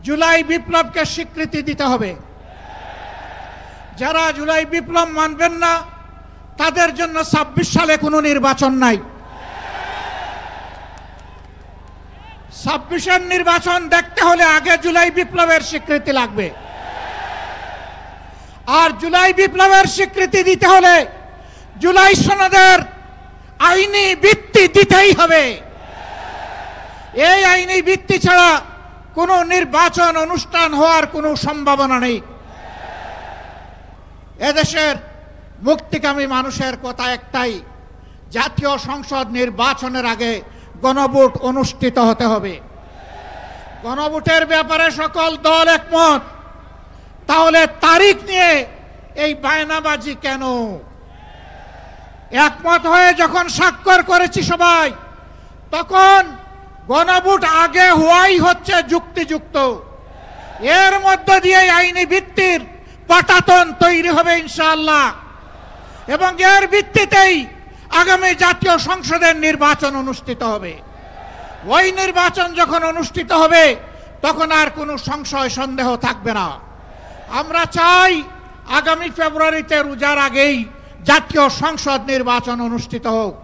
জুলাই বিপ্লবকে স্বীকৃতি দিতে হবে। যারা জুলাই বিপ্লব মানবেন না তাদের জন্য ২৬ সালে কোনো নির্বাচন নাই। ২৬-এর নির্বাচন দেখতে হলে আগে জুলাই বিপ্লবের স্বীকৃতি লাগবে। আর জুলাই বিপ্লবের স্বীকৃতি দিতে হলে জুলাই সনদের আইনি ভিত্তি দিতেই হবে। এই আইনি ভিত্তি ছাড়া কোনো নির্বাচন অনুষ্ঠান হওয়ার কোনো সম্ভাবনা নেই। এদেশের মুক্তিকামী মানুষের কথা একটাই, জাতীয় সংসদ নির্বাচনের আগে গণভোট অনুষ্ঠিত হতে হবে। গণভোটের ব্যাপারে সকল দল একমত, তাহলে তারিখ নিয়ে এই বায়নাবাজি কেন? একমত হয়ে যখন স্বাক্ষর করেছি সবাই, তখন গণভোট আগে হওয়াই হচ্ছে যুক্তিযুক্ত। এর মধ্য দিয়ে আইনি ভিত্তির পাটাতন তৈরি হবে ইনশাআল্লাহ, এবং এর ভিত্তিতেই আগামী জাতীয় সংসদের নির্বাচন অনুষ্ঠিত হবে। ওই নির্বাচন যখন অনুষ্ঠিত হবে তখন আর কোনো সংশয় সন্দেহ থাকবে না। আমরা চাই আগামী ফেব্রুয়ারিতে রোজার আগেই জাতীয় সংসদ নির্বাচন অনুষ্ঠিত হোক।